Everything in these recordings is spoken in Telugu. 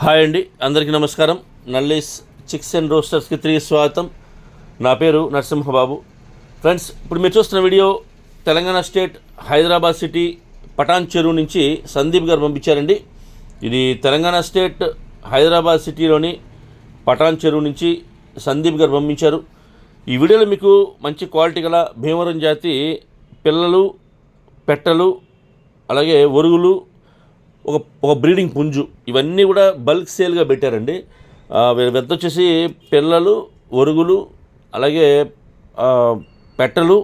హాయ్ అండి, అందరికీ నమస్కారం. నల్లీస్ చిక్స్ అండ్ రోస్టర్స్కి తిరిగి స్వాగతం. నా పేరు నరసింహబాబు. ఫ్రెండ్స్, ఇప్పుడు మీరు చూస్తున్న video Telangana state Hyderabad city Patancheru నుంచి సందీప్ గారు పంపించారండి. ఇది తెలంగాణ స్టేట్ హైదరాబాద్ సిటీలోని పటాన్ చెరువు నుంచి సందీప్ గారు పంపించారు. ఈ వీడియోలో మీకు మంచి క్వాలిటీ గల భీమవరం జాతి పిల్లలు, పెట్టలు, అలాగే ఒరుగులు, ఒక బ్రీడింగ్ పుంజు, ఇవన్నీ కూడా బల్క్ సేల్గా పెట్టారండి. పెద్ద వచ్చేసి పిల్లలు, ఒరుగులు, అలాగే పెట్టలు,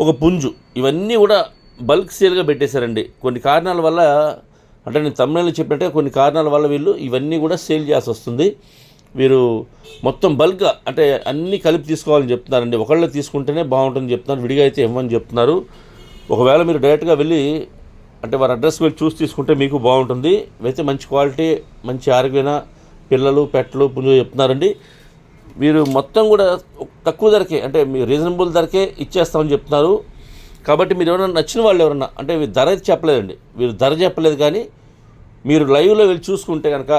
ఒక పుంజు, ఇవన్నీ కూడా బల్క్ సేల్గా పెట్టేశారండి. కొన్ని కారణాల వల్ల, అంటే నేను తమిళలో చెప్పినట్టే కొన్ని కారణాల వల్ల వీళ్ళు ఇవన్నీ కూడా సేల్ చేయాల్సి వస్తుంది. వీరు మొత్తం బల్క్గా అంటే అన్నీ కలిపి తీసుకోవాలని చెప్తున్నారండి. ఒకళ్ళు తీసుకుంటేనే బాగుంటుందని చెప్తున్నారు, విడిగా అయితే ఇవ్వమని చెప్తున్నారు. ఒకవేళ మీరు డైరెక్ట్గా వెళ్ళి అంటే వారి అడ్రస్ వెళ్ళి చూసి తీసుకుంటే మీకు బాగుంటుంది. అయితే మంచి క్వాలిటీ, మంచి ఆరోగ్యమైన పిల్లలు, పెట్టలు, పుంజు చెప్తున్నారండి. వీరు మొత్తం కూడా తక్కువ ధరకే, అంటే మీరు రీజనబుల్ ధరకే ఇచ్చేస్తామని చెప్తున్నారు. కాబట్టి మీరు ఎవరైనా నచ్చిన వాళ్ళు ఎవరన్నా, అంటే వీరు ధర అయితే చెప్పలేదండి, వీరు ధర చెప్పలేదు, కానీ మీరు లైవ్లో వెళ్ళి చూసుకుంటే కనుక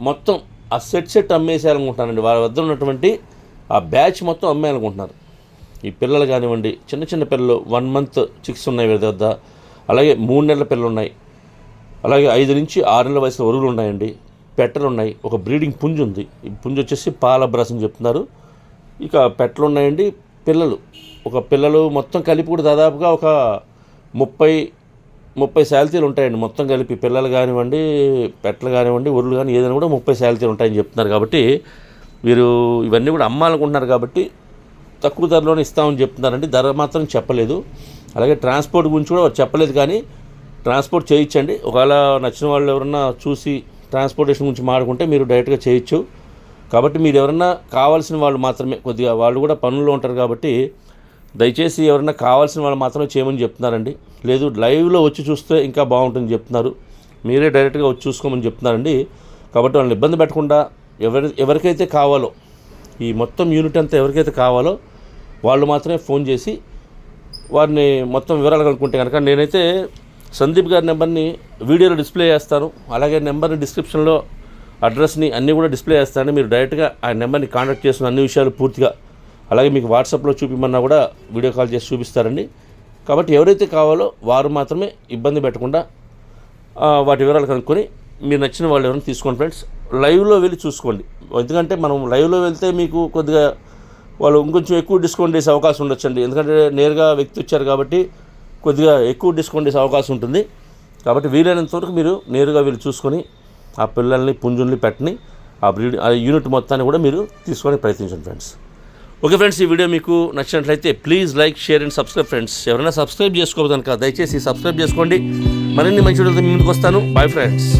మొత్తం ఆ సెట్ అమ్మేసేయాలనుకుంటున్నారండి. వారి వద్ద ఉన్నటువంటి ఆ బ్యాచ్ మొత్తం అమ్మేయాలనుకుంటున్నారు. ఈ పిల్లలు కానివ్వండి, చిన్న చిన్న పిల్లలు 1 month చిక్స్ ఉన్నాయి వీరి వద్ద, అలాగే 3 నెలల పిల్లలు ఉన్నాయి, అలాగే 5 నుంచి 6 నెలల వయసులో ఒరుగులు ఉన్నాయండి, పెట్టలు ఉన్నాయి, ఒక బ్రీడింగ్ పుంజు ఉంది. ఈ పుంజు వచ్చేసి పాలబ్రాస్ అని చెప్తున్నారు. ఇక పెట్టలు ఉన్నాయండి, పిల్లలు మొత్తం కలిపి కూడా దాదాపుగా ఒక 30 శాలరీలు ఉంటాయండి. మొత్తం కలిపి పిల్లలు కానివ్వండి, పెట్టలు కానివ్వండి, ఒరుగులు కానీ ఏదైనా కూడా 30 శాలరీలు ఉంటాయని చెప్తున్నారు. కాబట్టి వీరు ఇవన్నీ కూడా అమ్మాలనుకుంటున్నారు, కాబట్టి తక్కువ ధరలోనే ఇస్తామని చెప్తున్నారండి. ధర మాత్రం చెప్పలేదు. అలాగే ట్రాన్స్పోర్ట్ గురించి కూడా చెప్పలేదు, కానీ ట్రాన్స్పోర్ట్ చేయించండి. ఒకవేళ నచ్చిన వాళ్ళు ఎవరన్నా చూసి ట్రాన్స్పోర్టేషన్ గురించి మాట్లాడుకుంటే మీరు డైరెక్ట్గా చేయొచ్చు. కాబట్టి మీరు ఎవరన్నా కావాల్సిన వాళ్ళు మాత్రమే, కొద్దిగా వాళ్ళు కూడా పనుల్లో ఉంటారు, కాబట్టి దయచేసి ఎవరన్నా కావాల్సిన వాళ్ళు మాత్రమే చేయమని చెప్తున్నారండి. లేదు లైవ్లో వచ్చి చూస్తే ఇంకా బాగుంటుందని చెప్తున్నారు. మీరే డైరెక్ట్గా వచ్చి చూసుకోమని చెప్తున్నారండి. కాబట్టి వాళ్ళని ఇబ్బంది పెట్టకుండా ఎవరికైతే కావాలో, ఈ మొత్తం యూనిట్ అంతా ఎవరికైతే కావాలో వాళ్ళు మాత్రమే ఫోన్ చేసి వారిని మొత్తం వివరాలు కనుక్కుంటే కనుక నేనైతే సందీప్ గారి నెంబర్ని వీడియోలో డిస్ప్లే చేస్తాను. అలాగే నెంబర్ని డిస్క్రిప్షన్లో అడ్రస్ని అన్నీ కూడా డిస్ప్లే చేస్తాను. మీరు డైరెక్ట్గా ఆ నెంబర్ని కాంటాక్ట్ చేసిన అన్ని విషయాలు పూర్తిగా, అలాగే మీకు వాట్సాప్లో చూపిమన్నా కూడా వీడియో కాల్ చేసి చూపిస్తారండి. కాబట్టి ఎవరైతే కావాలో వారు మాత్రమే ఇబ్బంది పెట్టకుండా వాటి వివరాలు కనుక్కొని మీరు నచ్చిన వాళ్ళు ఎవరైనా తీసుకోండి. ఫ్రెండ్స్, లైవ్లో వెళ్ళి చూసుకోండి. ఎందుకంటే మనం లైవ్లో వెళ్తే మీకు కొద్దిగా వాళ్ళు ఇంకొంచెం ఎక్కువ డిస్కౌంట్ చేసే అవకాశం ఉండొచ్చండి. ఎందుకంటే నేరుగా వ్యక్తి వచ్చారు కాబట్టి కొద్దిగా ఎక్కువ డిస్కౌంట్ చేసే అవకాశం ఉంటుంది. కాబట్టి వీలైనంత వరకు మీరు నేరుగా వెళ్ళి చూసుకొని ఆ పిల్లల్ని, పుంజుల్ని, పెట్టని, ఆ యూనిట్ మొత్తాన్ని కూడా మీరు తీసుకొని ప్రయత్నించండి ఫ్రెండ్స్. ఓకే ఫ్రెండ్స్, ఈ వీడియో మీకు నచ్చినట్లయితే please like, share and subscribe friends. ఎవరైనా సబ్స్క్రైబ్ చేసుకోవద్దు కనుక దయచేసి సబ్స్క్రైబ్ చేసుకోండి. మరిన్ని మంచి వీడియోలతో మీ ముందుకు వస్తాను. Bye friends.